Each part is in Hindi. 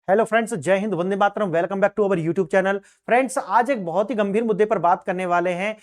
हेलो फ्रेंड्स, जय हिंद, वंदे मातरम। Welcome back to our YouTube channel. Friends, आज एक बहुत ही गंभीर मुद्दे पर बात करने वाले हैं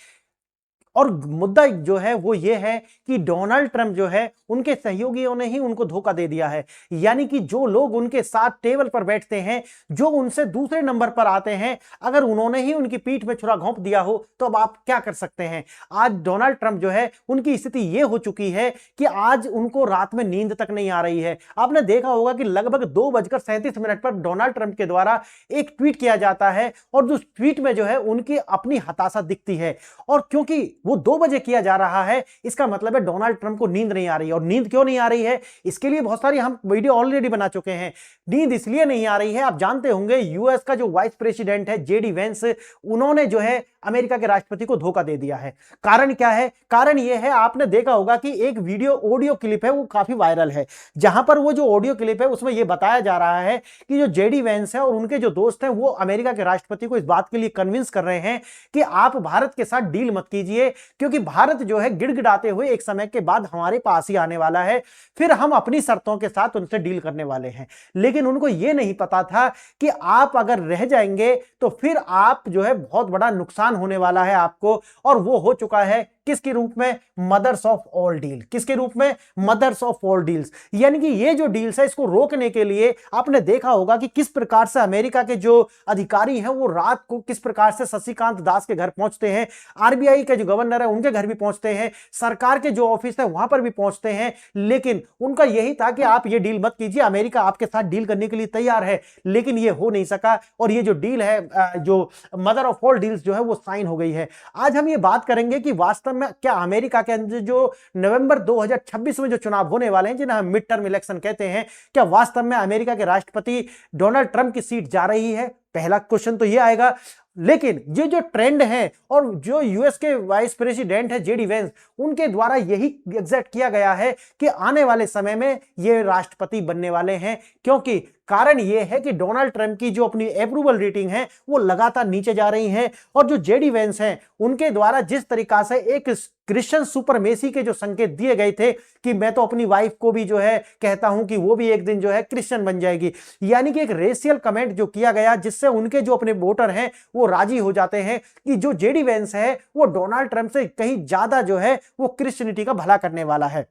और मुद्दा जो है वो ये है कि डोनाल्ड ट्रंप जो है उनके सहयोगियों ने ही उनको धोखा दे दिया है। यानी कि जो लोग उनके साथ टेबल पर बैठते हैं, जो उनसे दूसरे नंबर पर आते हैं, अगर उन्होंने ही उनकी पीठ में छुरा घोंप दिया हो तो अब आप क्या कर सकते हैं। आज डोनाल्ड ट्रंप जो है उनकी स्थिति ये हो चुकी है कि आज उनको रात में नींद तक नहीं आ रही है। आपने देखा होगा कि लगभग 2:37 पर डोनाल्ड ट्रंप के द्वारा एक ट्वीट किया जाता है और जो ट्वीट में जो है उनकी अपनी हताशा दिखती है। और क्योंकि वो 2 बजे किया जा रहा है, इसका मतलब है डोनाल्ड ट्रंप को नींद नहीं आ रही है। और नींद क्यों नहीं आ रही है, इसके लिए बहुत सारी हम वीडियो ऑलरेडी बना चुके हैं। नींद इसलिए नहीं आ रही है, आप जानते होंगे यूएस का जो वाइस प्रेसिडेंट है जेडी वेंस, उन्होंने जो है अमेरिका के राष्ट्रपति को धोखा दे दिया है। कारण क्या है? कारण यह है, आपने देखा होगा कि एक वीडियो ऑडियो क्लिप है वो काफी वायरल है, जहां पर वो जो ऑडियो क्लिप है उसमें यह बताया जा रहा है कि जो जेडी वेंस है और उनके जो दोस्त हैं वो अमेरिका के राष्ट्रपति को इस बात के लिए कन्विंस कर रहे हैं कि आप भारत के साथ डील मत कीजिए, क्योंकि भारत जो है गिड़गिड़ाते हुए एक समय के बाद हमारे पास ही आने वाला है, फिर हम अपनी शर्तों के साथ उनसे डील करने वाले हैं। लेकिन उनको यह नहीं पता था कि आप अगर रह जाएंगे तो फिर आप जो है बहुत बड़ा नुकसान होने वाला है आपको। और वो हो चुका है किसके रूप में? Mothers of all deal. किसके रूप में? Mothers of all deals. यानी कि ये जो डील्स है इसको रोकने के लिए आपने देखा होगा कि किस प्रकार से अमेरिका के जो अधिकारी हैं वो रात को किस प्रकार से शशिकांत दास के घर पहुंचते हैं, आरबीआई के जो गवर्नर है उनके घर भी पहुंचते हैं, सरकार के जो ऑफिस है वहां पर भी पहुंचते हैं। लेकिन उनका यही था कि आप ये डील मत कीजिए, अमेरिका आपके साथ डील करने के लिए तैयार है। लेकिन ये हो नहीं सका और ये जो डील है, जो मदर ऑफ ऑल डील्स जो है वो साइन हो गई है। आज हम ये बात करेंगे कि वास्तव में क्या अमेरिका के अंदर जो नवंबर 2026 में जो चुनाव होने वाले हैं, जिन्हें हम मिड टर्म इलेक्शन कहते हैं, क्या वास्तव में अमेरिका के राष्ट्रपति डोनाल्ड ट्रंप की सीट जा रही है? पहला क्वेश्चन तो ये आएगा। लेकिन ये जो ट्रेंड है और जो यूएस के वाइस प्रेसिडेंट है जेडी वेंस, उनके द्वारा यही एग्जैक्ट किया गया है कि आने वाले समय में ये राष्ट्रपति बनने वाले हैं। क्योंकि कारण ये है कि डोनाल्ड ट्रंप की जो अपनी अप्रूवल रेटिंग है वो लगातार नीचे जा रही है। और जो जेडी वेंस हैं उनके द्वारा जिस तरीका से एक क्रिश्चियन सुपरमेसी के जो संकेत दिए गए थे कि मैं तो अपनी वाइफ को भी जो है कहता हूं कि वो भी एक दिन जो है क्रिश्चियन बन जाएगी, यानी कि एक रेशियल कमेंट जो किया गया, जिससे उनके जो अपने वोटर हैं वो राजी हो जाते हैं कि जो जेडी वेंस है वो डोनाल्ड ट्रंप से कहीं ज्यादा जो है वो क्रिश्चियनिटी का भला करने वाला है।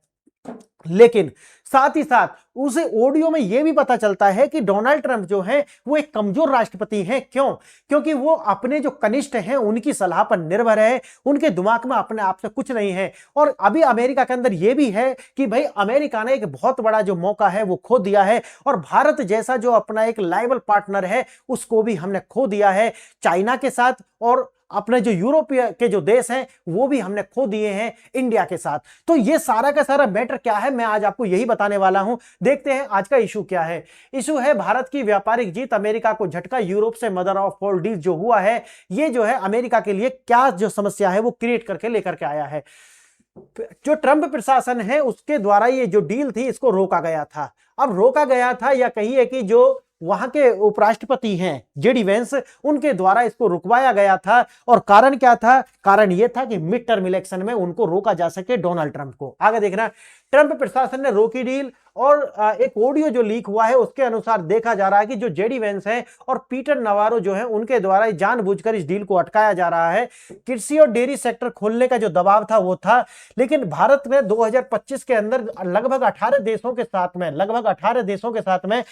लेकिन साथ ही साथ उस ऑडियो में यह भी पता चलता है कि डोनाल्ड ट्रंप जो है वो एक कमजोर राष्ट्रपति हैं। क्यों? क्योंकि वो अपने जो कनिष्ठ हैं उनकी सलाह पर निर्भर है, उनके दिमाग में अपने आप से कुछ नहीं है। और अभी अमेरिका के अंदर यह भी है कि भाई अमेरिका ने एक बहुत बड़ा जो मौका है वो खो दिया है और भारत जैसा जो अपना एक लायबल पार्टनर है उसको भी हमने खो दिया है। चाइना के साथ और अपने जो यूरोपीय के जो देश हैं वो भी हमने खो दिए हैं इंडिया के साथ। तो ये सारा का सारा मैटर क्या है, मैं आज आपको यही बताने वाला हूं। देखते हैं आज का इशू क्या है। इशू है भारत की व्यापारिक जीत, अमेरिका को झटका, यूरोप से मदर ऑफ ऑल डील जो हुआ है, ये जो है अमेरिका के लिए क्या जो समस्या है वो क्रिएट करके लेकर के आया है। जो ट्रंप प्रशासन है उसके द्वारा ये जो डील थी इसको रोका गया था। अब रोका गया था या कहिए कि जो वहां के उपराष्ट्रपति हैं जेडी वेंस, उनके द्वारा इसको रुकवाया गया था। और कारण क्या था? कारण यह था कि मिड टर्म इलेक्शन में उनको रोका जा सके डोनाल्ड ट्रंप को। आगे देखना, ट्रंप प्रशासन ने रोकी डील। और एक ऑडियो जो लीक हुआ है उसके अनुसार देखा जा रहा है कि जो जेडी वेंस हैं और पीटर नवारो जो है उनके द्वारा जानबूझकर इस डील को अटकाया जा रहा है। कृषि और डेयरी सेक्टर खोलने का जो दबाव था वो था, लेकिन भारत में 2025 के अंदर लगभग 18 देशों के साथ में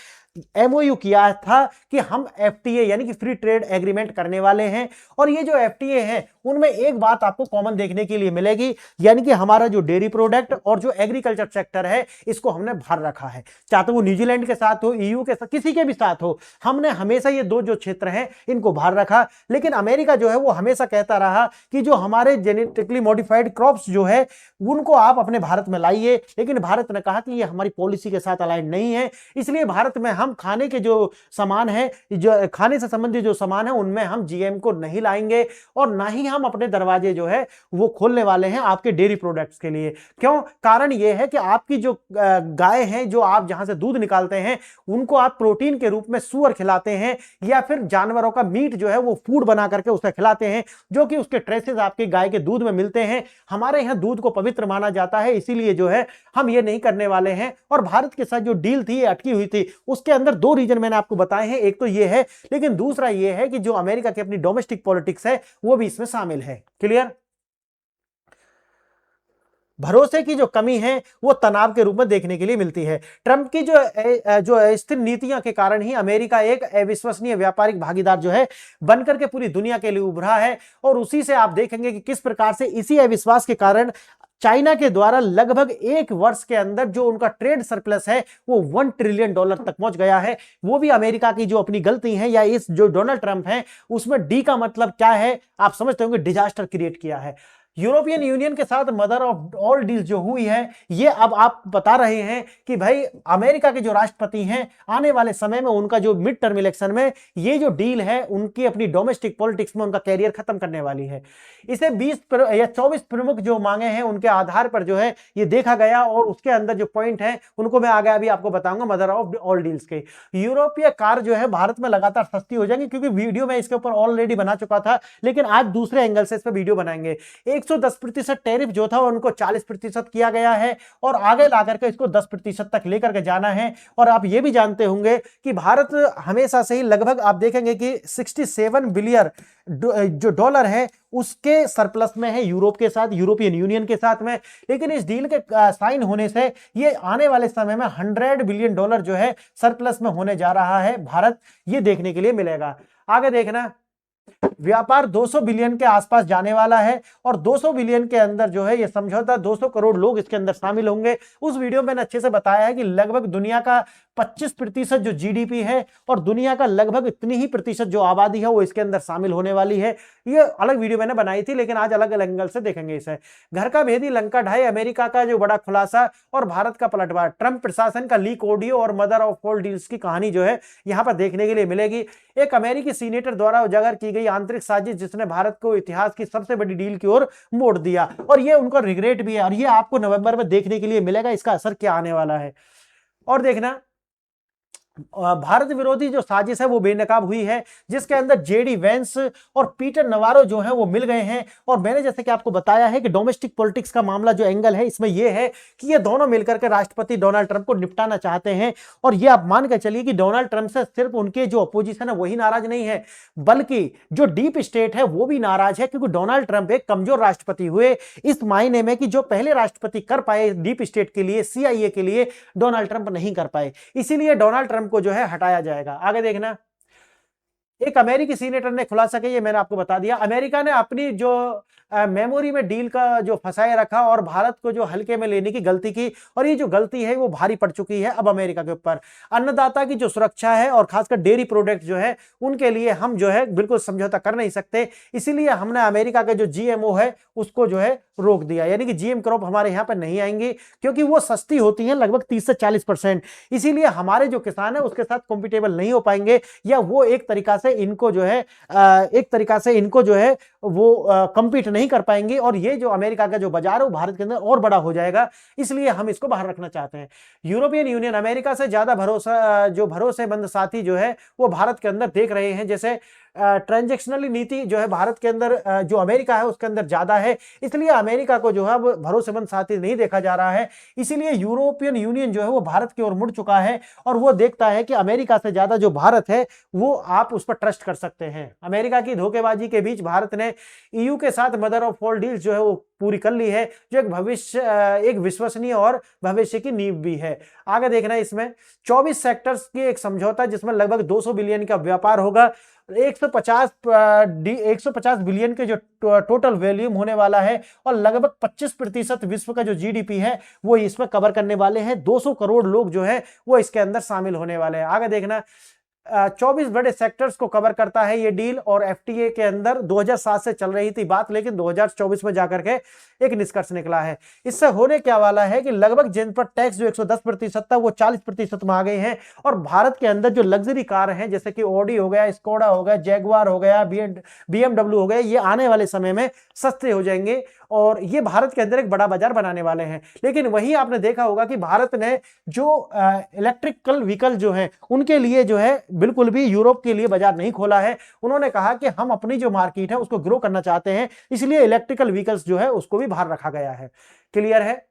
एमओयू किया था कि हम एफटीए यानी कि फ्री ट्रेड एग्रीमेंट करने वाले हैं। और ये जो एफटीए हैं उनमें एक बात आपको कॉमन देखने के लिए मिलेगी, यानी कि हमारा जो डेयरी प्रोडक्ट और जो एग्रीकल्चर सेक्टर है इसको हमने भर रखा है। चाहे वो न्यूजीलैंड के साथ हो, ईयू के साथ, किसी के भी साथ हो, हमने हमेशा ये दो जो क्षेत्र हैं इनको भर रखा। लेकिन अमेरिका जो है वो हमेशा कहता रहा कि जो हमारे जेनेटिकली मॉडिफाइड क्रॉप्स जो है उनको आप अपने भारत में लाइए। लेकिन भारत ने कहा कि ये हमारी पॉलिसी के साथ अलाइन नहीं है, इसलिए भारत में हम खाने के जो सामान हैं, जो खाने से संबंधित जो सामान है उनमें हम जीएम को नहीं लाएंगे और ना ही हम अपने दरवाजे जो है वो खोलने वाले हैं आपके डेयरी प्रोडक्ट्स के लिए। क्यों? कारण ये है कि आपकी जो गाय हैं, जो आप जहां से दूध निकालते हैं, उनको आप प्रोटीन के रूप में सूअर खिलाते हैं या फिर जानवरों का मीट जो है वो फूड बना करके उसे खिलाते हैं, जो कि उसके ट्रेसेस आपके गाय के दूध में मिलते हैं। हमारे यहां दूध को पवित्र माना जाता है, इसीलिए जो है हम ये नहीं करने वाले हैं। और भारत के साथ जो डील थी, ये अटकी हुई थी, उसके अंदर दो रीजन मैंने आपको बताए हैं। एक तो ये है, लेकिन दूसरा ये है कि जो अमेरिका की अपनी डोमेस्टिक पॉलिटिक्स है वो भी इसमें शामिल है। क्लियर? भरोसे की जो कमी है वो तनाव के रूप में देखने के लिए मिलती है। ट्रंप की जो अस्थिर नीतियों के कारण ही अमेरिका एक अविश्वसनीय व्यापारिक भागीदार जो है बनकर के पूरी दुनिया के लिए उभरा है। और उसी से आप देखेंगे कि किस प्रकार से इसी अविश्वास के कारण चाइना के द्वारा लगभग एक वर्ष के अंदर जो उनका ट्रेड सरप्लस है वो $1 ट्रिलियन तक पहुंच गया है। वो भी अमेरिका की जो अपनी गलती है, या इस जो डोनाल्ड ट्रंप है उसमें डी का मतलब क्या है आप समझते होंगे, डिजास्टर क्रिएट किया है। यूरोपियन यूनियन के साथ मदर ऑफ ऑल डील्स जो हुई है, ये अब आप बता रहे हैं कि भाई अमेरिका के जो राष्ट्रपति हैं आने वाले समय में उनका जो मिड टर्म इलेक्शन में ये जो डील है उनकी अपनी डोमेस्टिक पॉलिटिक्स में उनका कैरियर खत्म करने वाली है। इसे 20 या 24 प्रमुख जो मांगे हैं उनके आधार पर जो है ये देखा गया, और उसके अंदर जो पॉइंट है उनको मैं आगे अभी आपको बताऊंगा मदर ऑफ ऑल डील्स के। यूरोपीय कार जो है भारत में लगातार सस्ती हो जाएंगी, क्योंकि वीडियो मैं इसके ऊपर ऑलरेडी बना चुका था, लेकिन आज दूसरे एंगल से इस पर वीडियो बनाएंगे। 110% टैरिफ जो था उनको 40% किया गया है, और आगे ला करके इसको 10% तक लेकर के जाना है। और आप ये भी जानते होंगे कि भारत हमेशा से ही लगभग आप देखेंगे कि 67 बिलियन जो डॉलर है उसके सरप्लस में है यूरोप के साथ, यूरोपियन यूनियन के साथ में। लेकिन इस डील के साइन होने से ये आने वाले समय में $100 बिलियन जो है सरप्लस में होने जा रहा है भारत, ये देखने के लिए मिलेगा। आगे देखना, व्यापार 200 बिलियन के आसपास जाने वाला है, और 200 बिलियन के अंदर जो है ये समझौता 200 करोड़ लोग इसके अंदर शामिल होंगे। उस वीडियो में मैंने अच्छे से बताया है कि लगभग दुनिया का 25% जो जीडीपी है और दुनिया का लगभग इतनी ही प्रतिशत जो आबादी है वो इसके अंदर शामिल होने वाली है। ये अलग वीडियो मैंने बनाई थी, लेकिन आज अलग अलग एंगल से देखेंगे इसे। घर का भेदी लंका ढाई, अमेरिका का जो बड़ा खुलासा और भारत का पलटवार, ट्रंप प्रशासन का लीक ऑडियो और मदर ऑफ ऑल डील्स की कहानी जो है यहां पर देखने के लिए मिलेगी। एक अमेरिकी सीनेटर द्वारा उजागर की गई आंतरिक साजिश जिसने भारत को इतिहास की सबसे बड़ी डील की ओर मोड़ दिया, और ये उनका रिग्रेट भी है, और ये आपको नवंबर में देखने के लिए मिलेगा इसका असर क्या आने वाला है। और देखना, भारत विरोधी जो साजिश है वो बेनकाब हुई है, जिसके अंदर जेडी वेंस और पीटर नवारो जो है वो मिल गए हैं। और मैंने जैसे कि आपको बताया है कि डोमेस्टिक पॉलिटिक्स का मामला जो एंगल है इसमें ये है कि ये दोनों मिलकर के राष्ट्रपति डोनाल्ड ट्रंप को निपटाना चाहते हैं। और ये आप मान के चलिए कि डोनाल्ड ट्रंप से सिर्फ उनके जो अपोजिशन है वही नाराज नहीं है, बल्कि जो डीप स्टेट है वो भी नाराज है, क्योंकि डोनाल्ड ट्रंप एक कमजोर राष्ट्रपति हुए, इस मायने में कि जो पहले राष्ट्रपति कर पाए डीप स्टेट के लिए, सीआईए के लिए, डोनाल्ड ट्रंप नहीं कर पाए। इसीलिए डोनाल्ड ट्रंप को जो है हटाया जाएगा। आगे देखना, एक अमेरिकी सीनेटर ने खुलासा किया, ये मैंने आपको बता दिया। अमेरिका ने अपनी जो मेमोरी में डील का जो फंसाए रखा और भारत को जो हल्के में लेने की गलती की, और ये जो गलती है वो भारी पड़ चुकी है अब अमेरिका के ऊपर। अन्नदाता की जो सुरक्षा है और खासकर डेयरी प्रोडक्ट जो है उनके लिए हम जो है बिल्कुल समझौता कर नहीं सकते, इसीलिए हमने अमेरिका के जो जीएमओ है उसको जो है रोक दिया, यानी कि जीएम क्रॉप हमारे यहाँ पर नहीं आएंगी, क्योंकि वो सस्ती होती हैं लगभग 30 से 40%। इसीलिए हमारे जो किसान है उसके साथ कॉम्पिटेबल नहीं हो पाएंगे, या वो एक तरीका से इनको जो है वो कंपीट नहीं कर पाएंगे, और ये जो अमेरिका का जो बाजार है वो भारत के अंदर और बड़ा हो जाएगा, इसलिए हम इसको बाहर रखना चाहते हैं। यूरोपियन यूनियन अमेरिका से ज्यादा भरोसेमंद साथी जो है वो भारत के अंदर देख रहे हैं। जैसे ट्रांजैक्शनली नीति जो है भारत के अंदर जो अमेरिका है उसके अंदर ज्यादा है, इसलिए अमेरिका को जो है वो भरोसेमंद साथी नहीं देखा जा रहा है। इसीलिए यूरोपियन यूनियन जो है वो भारत की ओर मुड़ चुका है, और वो देखता है कि अमेरिका से ज्यादा जो भारत है वो आप उस पर ट्रस्ट कर सकते हैं। अमेरिका की धोखेबाजी के बीच भारत ने ईयू के साथ मदर ऑफ ऑल डील्स जो है वो पूरी कर ली है, जो एक विश्वसनीय और भविष्य की नींव भी है। आगे देखना, इसमें 24 सेक्टर्स की एक समझौता जिसमें लगभग 200 बिलियन का व्यापार होगा, 150 बिलियन के जो टोटल वॉल्यूम होने वाला है, और लगभग 25% विश्व का जो जीडीपी है वो इसमें कवर करने वाले हैं। 200 करोड़ लोग जो है वो इसके अंदर शामिल होने वाले हैं। आगे देखना, 24 बड़े सेक्टर्स को कवर करता है ये डील, और एफटीए के अंदर 2007 से चल रही थी बात, लेकिन 2024 में जाकर के एक निष्कर्ष निकला है। इससे होने क्या वाला है कि लगभग जिन पर टैक्स जो 110% था वो 40% में आ गए हैं, और भारत के अंदर जो लग्जरी कार हैं जैसे कि ऑडी हो गया, स्कोडा हो गया, जैगवार हो गया, बीएमडब्ल्यू हो गया, ये आने वाले समय में सस्ते हो जाएंगे और ये भारत के अंदर एक बड़ा बाजार बनाने वाले हैं। लेकिन वहीं आपने देखा होगा कि भारत ने जो इलेक्ट्रिकल व्हीकल जो है उनके लिए जो है बिल्कुल भी यूरोप के लिए बाजार नहीं खोला है। उन्होंने कहा कि हम अपनी जो मार्केट है उसको ग्रो करना चाहते हैं, इसलिए इलेक्ट्रिकल व्हीकल्स जो है उसको भी बाहर रखा गया है। क्लियर है?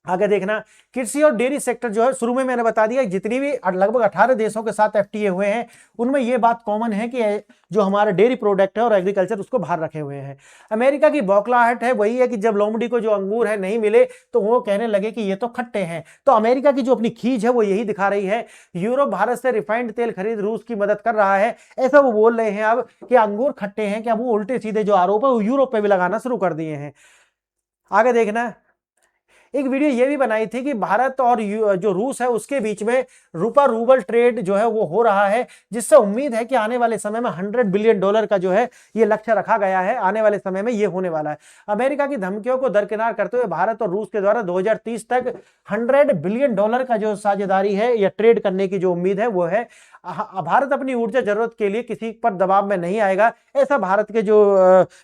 आगे देखना, कृषि और डेयरी सेक्टर जो है, शुरू में मैंने बता दिया जितनी भी लगभग 18 देशों के साथ एफटीए हुए हैं उनमें यह बात कॉमन है कि जो हमारा डेयरी प्रोडक्ट है और एग्रीकल्चर उसको बाहर रखे हुए हैं। अमेरिका की बौखलाहट है वही है कि जब लोमड़ी को जो अंगूर है नहीं मिले तो वो कहने लगे कि ये तो खट्टे हैं, तो अमेरिका की जो अपनी खींच है वो यही दिखा रही है। यूरोप भारत से रिफाइंड तेल खरीद रूस की मदद कर रहा है, ऐसा वो बोल रहे हैं अब कि अंगूर खट्टे हैं, क्या वो उल्टे सीधे जो आरोप है वो यूरोप पे भी लगाना शुरू कर दिए हैं। आगे देखना, एक वीडियो ये भी बनाई थी कि भारत और जो रूस है उसके बीच में रूपा रूबल ट्रेड जो है वो हो रहा है, जिससे उम्मीद है कि आने वाले समय में $100 बिलियन का जो है ये लक्ष्य रखा गया है, आने वाले समय में ये होने वाला है। अमेरिका की धमकियों को दरकिनार करते हुए भारत और रूस के द्वारा 2030 तक $100 बिलियन का जो साझेदारी है या ट्रेड करने की जो उम्मीद है वो है। भारत अपनी ऊर्जा जरूरत के लिए किसी पर दबाव में नहीं आएगा, ऐसा भारत के जो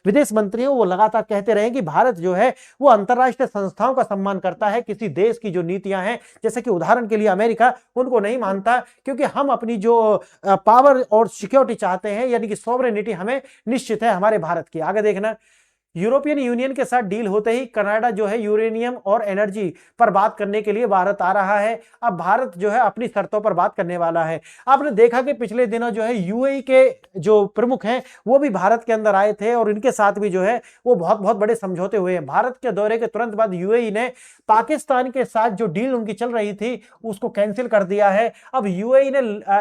विदेश मंत्री हैं वो लगातार कहते रहे कि भारत जो है वो अंतरराष्ट्रीय संस्थाओं का सम्मान करता है, किसी देश की जो नीतियां हैं जैसे कि उदाहरण के लिए अमेरिका उनको नहीं मानता, क्योंकि हम अपनी जो पावर और सिक्योरिटी चाहते हैं, यानी कि सॉवरेनिटी हमें निश्चित है हमारे भारत की। आगे देखना, यूरोपियन यूनियन के साथ डील होते ही कनाडा जो है यूरेनियम और एनर्जी पर बात करने के लिए भारत आ रहा है। अब भारत जो है अपनी शर्तों पर बात करने वाला है। आपने देखा कि पिछले दिनों जो है यूएई के जो प्रमुख हैं वो भी भारत के अंदर आए थे और इनके साथ भी जो है वो बहुत बहुत बड़े समझौते हुए हैं। भारत के दौरे के तुरंत बाद यूएई ने पाकिस्तान के साथ जो डील उनकी चल रही थी उसको कैंसिल कर दिया है। अब यूएई ने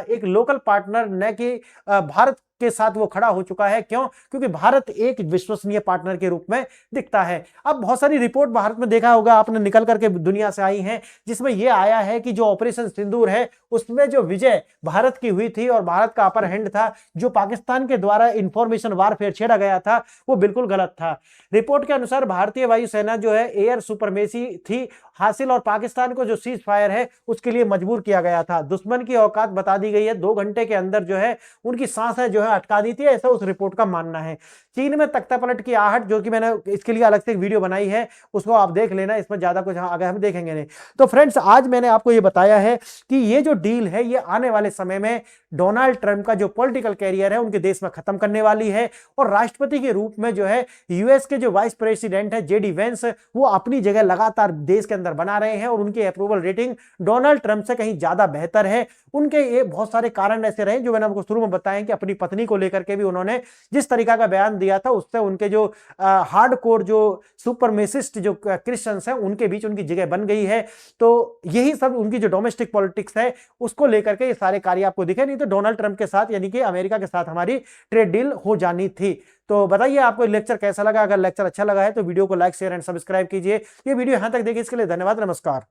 एक लोकल पार्टनर न कि भारत के साथ वो खड़ा हो चुका है। क्यों? क्योंकि भारत एक विश्वसनीय पार्टनर के रूप में दिखता है। अब बहुत सारी रिपोर्ट भारत में देखा होगा आपने निकल करके दुनिया से आई हैं, जिसमें यह आया है कि जो ऑपरेशन सिंदूर है उसमें जो विजय भारत की हुई थी और भारत का अपर हैंड था, जो पाकिस्तान के द्वारा इंफॉर्मेशन वारफेयर छेड़ा गया था वो बिल्कुल गलत था। रिपोर्ट के अनुसार भारतीय वायुसेना जो है एयर सुपरमेसी थी हासिल और पाकिस्तान को जो सीज फायर है उसके लिए मजबूर किया गया था। दुश्मन की औकात बता दी गई है, 2 घंटे के अंदर जो है उनकी सांसें जो है अटका दी थी, ऐसा उस रिपोर्ट का मानना है। चीन में तख्तापलट की आहट, जो कि मैंने इसके लिए अलग से एक वीडियो बनाई है, उसको आप देख लेना, इसमें ज्यादा कुछ आगे हम देखेंगे नहीं। तो फ्रेंड्स, आज मैंने आपको ये बताया है कि ये जो डील है ये आने वाले समय में डोनाल्ड ट्रंप का जो पॉलिटिकल कैरियर है उनके देश में खत्म करने वाली है, और राष्ट्रपति के रूप में जो है यूएस के जो वाइस प्रेसिडेंट है जेडी वेंस, वो अपनी जगह लगातार देश के अंदर बना रहे हैं और उनकी अप्रूवल रेटिंग डोनाल्ड ट्रंप से कहीं ज्यादा बेहतर है। उनके ये बहुत सारे कारण ऐसे रहे जो मैंने आपको शुरू में बताया कि अपनी पत्नी को लेकर के भी उन्होंने जिस तरीका का बयान दिया था उससे उनके जो हार्डकोर जो सुपरमेसिस्ट जो क्रिश्चियंस हैं उनके बीच उनकी जगह बन गई है। तो यही सब उनकी जो डोमेस्टिक पॉलिटिक्स है उसको लेकर के ये सारे कार्य आपको दिखे, नहीं तो डोनाल्ड ट्रंप के साथ यानी कि अमेरिका के साथ हमारी ट्रेड डील हो जानी थी। तो बताइए आपको लेक्चर कैसा लगा। अगर लेक्चर अच्छा लगा है तो वीडियो को लाइक शेयर एंड सब्सक्राइब कीजिए। ये वीडियो यहां तक देखिए, इसके लिए धन्यवाद। नमस्कार।